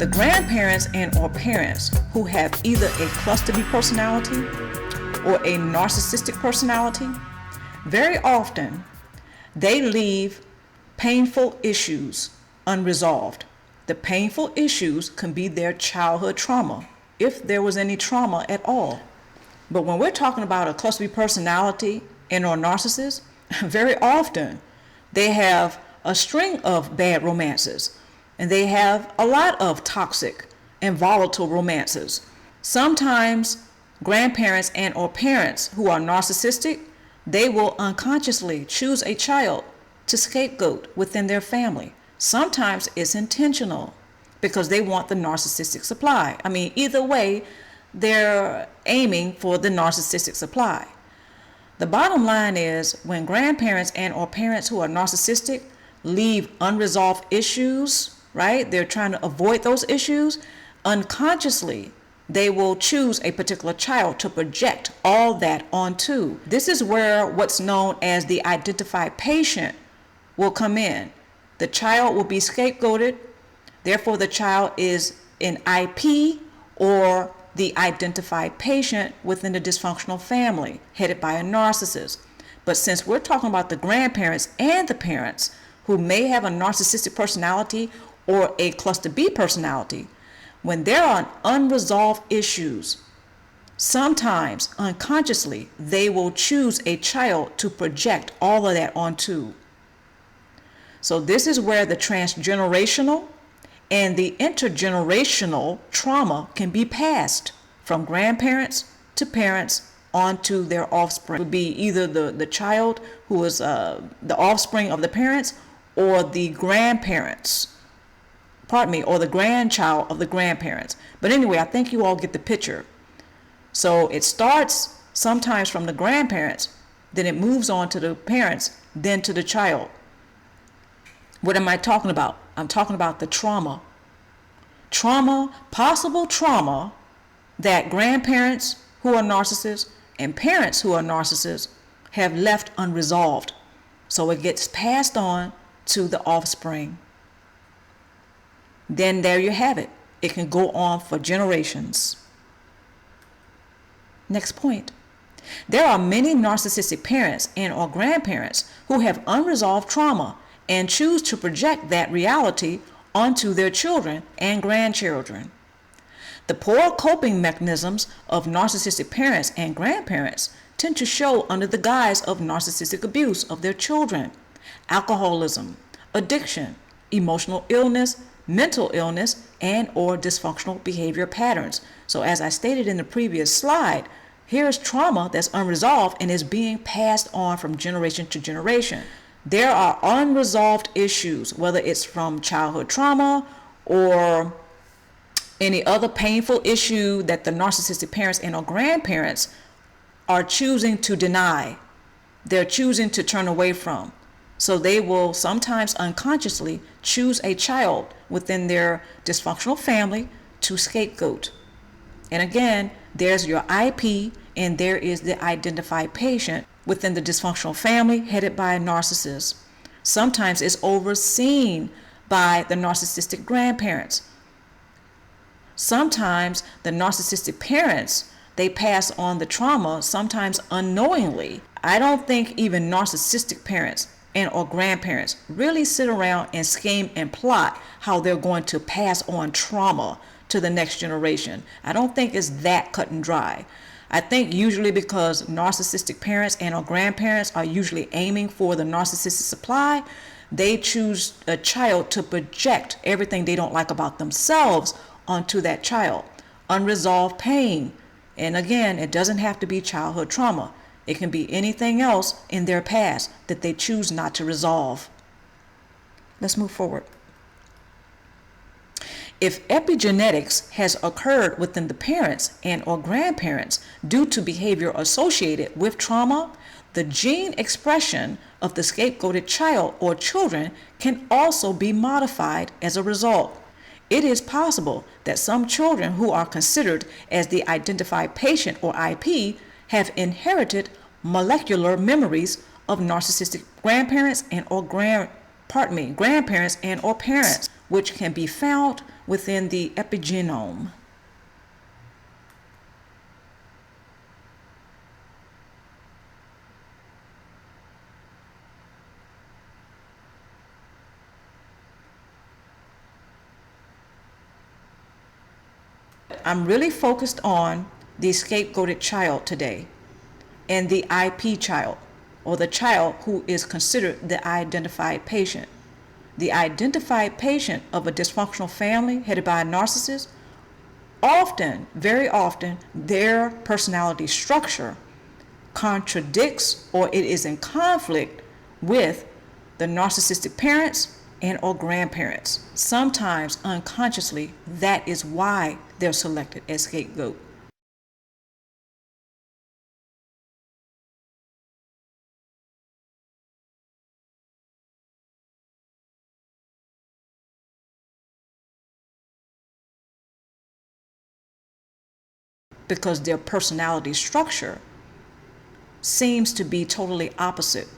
The grandparents and or parents who have either a cluster B personality or a narcissistic personality, very often they leave painful issues unresolved. The painful issues can be their childhood trauma, if there was any trauma at all. But when we're talking about a cluster B personality and or narcissist, very often they have a string of bad romances, and they have a lot of toxic and volatile romances. Sometimes grandparents and or parents who are narcissistic, they will unconsciously choose a child to scapegoat within their family. Sometimes it's intentional because they want the narcissistic supply. I mean, either way, they're aiming for the narcissistic supply. The bottom line is when grandparents and or parents who are narcissistic leave unresolved issues, right? They're trying to avoid those issues. Unconsciously, they will choose a particular child to project all that onto. This is where what's known as the identified patient will come in. The child will be scapegoated. Therefore, the child is an IP or the identified patient within the dysfunctional family headed by a narcissist. But since we're talking about the grandparents and the parents who may have a narcissistic personality or a cluster B personality, when there are unresolved issues, sometimes unconsciously they will choose a child to project all of that onto. So this is where the transgenerational and the intergenerational trauma can be passed from grandparents to parents onto their offspring. It would be either the child who is the offspring of the parents or the grandparents, or the grandchild of the grandparents. But anyway, I think you all get the picture. So it starts sometimes from the grandparents, then it moves on to the parents, then to the child. What am I talking about? I'm talking about the trauma. Possible trauma that grandparents who are narcissists and parents who are narcissists have left unresolved. So it gets passed on to the offspring. Then there you have it. It can go on for generations. Next point. There are many narcissistic parents and or grandparents who have unresolved trauma and choose to project that reality onto their children and grandchildren. The poor coping mechanisms of narcissistic parents and grandparents tend to show under the guise of narcissistic abuse of their children, alcoholism, addiction, emotional illness, mental illness, and or dysfunctional behavior patterns. So as I stated in the previous slide, here's trauma that's unresolved and is being passed on from generation to generation. There are unresolved issues, whether it's from childhood trauma or any other painful issue that the narcissistic parents and or grandparents are choosing to deny. They're choosing to turn away from. So they will sometimes unconsciously choose a child within their dysfunctional family to scapegoat. And again, there's your IP and there is the identified patient within the dysfunctional family headed by a narcissist. Sometimes it's overseen by the narcissistic grandparents. Sometimes the narcissistic parents, they pass on the trauma, sometimes unknowingly. I don't think even narcissistic parents and or grandparents really sit around and scheme and plot how they're going to pass on trauma to the next generation. I don't think it's that cut and dry. I think usually because narcissistic parents and or grandparents are usually aiming for the narcissistic supply, they choose a child to project everything they don't like about themselves onto that child. Unresolved pain. And again, it doesn't have to be childhood trauma. It can be anything else in their past that they choose not to resolve. Let's move forward. If epigenetics has occurred within the parents and or grandparents due to behavior associated with trauma, the gene expression of the scapegoated child or children can also be modified as a result. It is possible that some children who are considered as the identified patient or IP have inherited molecular memories of narcissistic grandparents and or grandparents and or parents. which can be found within the epigenome. I'm really focused on the scapegoated child today and the IP child, or the child who is considered the identified patient. The identified patient of a dysfunctional family headed by a narcissist, often, very often, their personality structure contradicts or it is in conflict with the narcissistic parents and or grandparents. Sometimes unconsciously, that is why they're selected as scapegoat. Because their personality structure seems to be totally opposite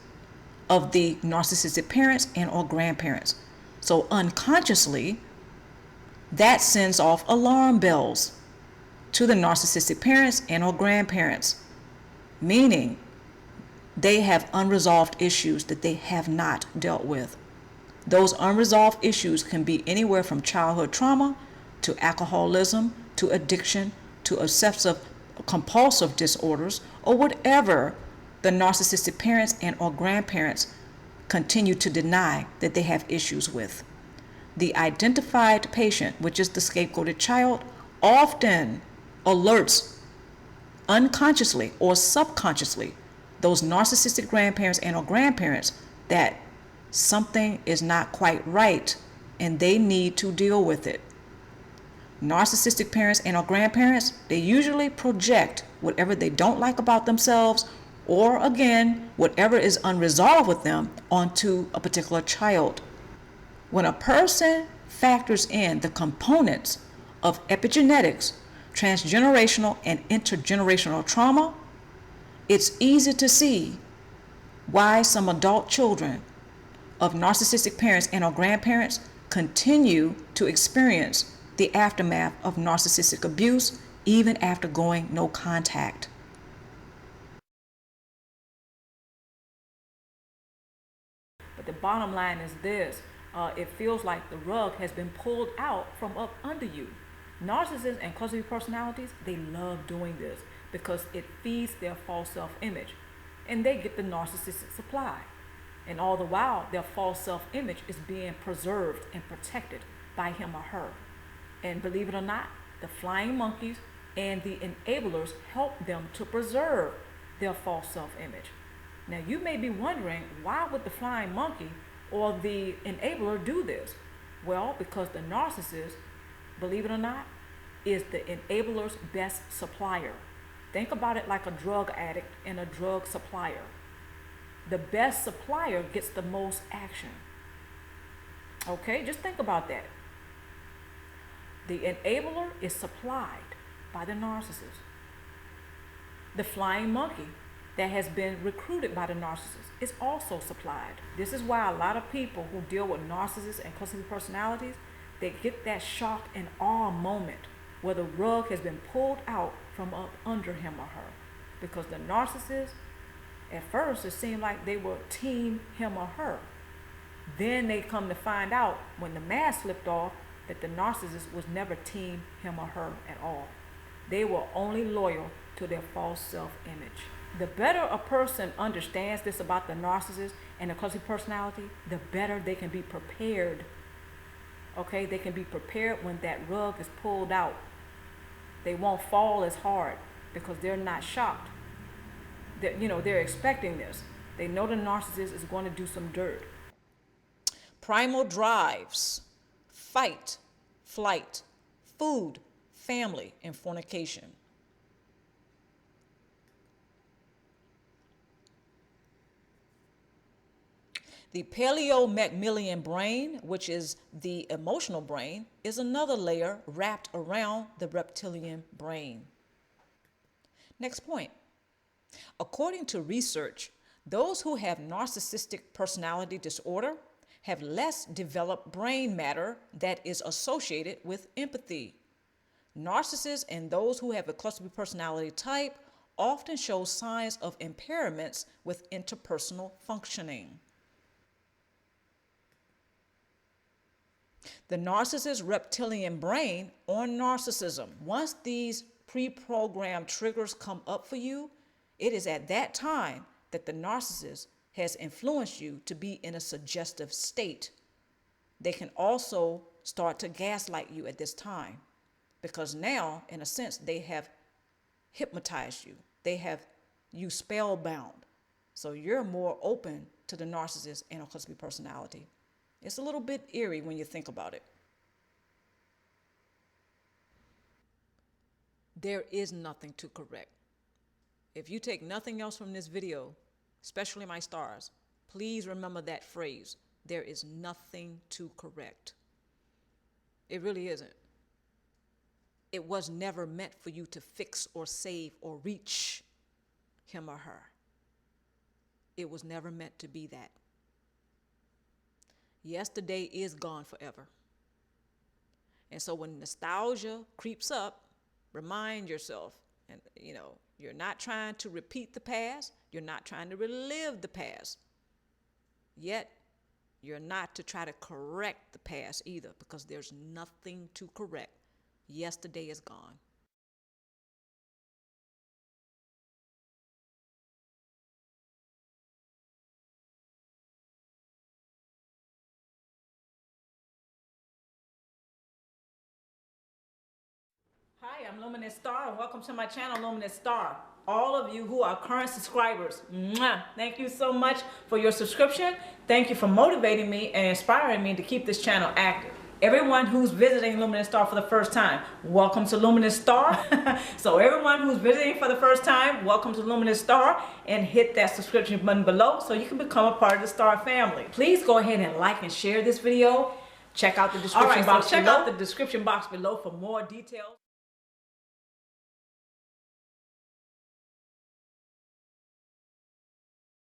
of the narcissistic parents and or grandparents. So unconsciously, that sends off alarm bells to the narcissistic parents and or grandparents, meaning they have unresolved issues that they have not dealt with. Those unresolved issues can be anywhere from childhood trauma to alcoholism to addiction to obsessive compulsive disorders or whatever the narcissistic parents and or grandparents continue to deny that they have issues with. The identified patient, which is the scapegoated child, often alerts unconsciously or subconsciously those narcissistic grandparents and or grandparents that something is not quite right and they need to deal with it. Narcissistic parents and or grandparents, they usually project whatever they don't like about themselves or again, whatever is unresolved with them onto a particular child. When a person factors in the components of epigenetics, transgenerational and intergenerational trauma, it's easy to see why some adult children of narcissistic parents and or grandparents continue to experience the aftermath of narcissistic abuse even after going no contact. But the bottom line is this, it feels like the rug has been pulled out from up under you. Narcissists and cluster personalities, they love doing this because it feeds their false self-image and they get the narcissistic supply. And all the while, their false self-image is being preserved and protected by him or her. And believe it or not, the flying monkeys and the enablers help them to preserve their false self-image. Now you may be wondering, why would the flying monkey or the enabler do this? Well, because the narcissist, believe it or not, is the enabler's best supplier. Think about it like a drug addict and a drug supplier. The best supplier gets the most action. Okay, just think about that. The enabler is supplied by the narcissist. The flying monkey that has been recruited by the narcissist is also supplied. This is why a lot of people who deal with narcissists and cluster personalities, they get that shock and awe moment where the rug has been pulled out from up under him or her. Because the narcissist, at first it seemed like they were team him or her. Then they come to find out when the mask slipped off that the narcissist was never team him or her at all. They were only loyal to their false self-image. The better a person understands this about the narcissist and the cluster personality, the better they can be prepared. Okay, they can be prepared when that rug is pulled out. They won't fall as hard because they're not shocked. They're expecting this. They know the narcissist is going to do some dirt. Primal drives: fight, flight, food, family, and fornication. The paleo-Macmillan brain, which is the emotional brain, is another layer wrapped around the reptilian brain. Next point. According to research, those who have narcissistic personality disorder have less developed brain matter that is associated with empathy. Narcissists and those who have a cluster B personality type often show signs of impairments with interpersonal functioning. The narcissist's reptilian brain on narcissism. Once these pre-programmed triggers come up for you, it is at that time that the narcissist has influenced you to be in a suggestive state. They can also start to gaslight you at this time because now, in a sense, they have hypnotized you. They have you spellbound. So you're more open to the narcissist and a cluster B personality. It's a little bit eerie when you think about it. There is nothing to correct. If you take nothing else from this video, especially my stars, please remember that phrase. There is nothing to correct. It really isn't. It was never meant for you to fix or save or reach him or her. It was never meant to be that. Yesterday is gone forever. And so when nostalgia creeps up, remind yourself, and you're not trying to repeat the past, you're not trying to relive the past. Yet, you're not to try to correct the past either, because there's nothing to correct. Yesterday is gone. Hi, I'm Luminousz Star, and welcome to my channel, Luminousz Star. All of you who are current subscribers, thank you so much for your subscription. Thank you for motivating me and inspiring me to keep this channel active. Everyone who's visiting Luminousz Star for the first time, welcome to Luminousz Star. So everyone who's visiting for the first time, welcome to Luminousz Star, and hit that subscription button below so you can become a part of the Star family. Please go ahead and like and share this video. Check out the description box below. Check out the description box below for more details.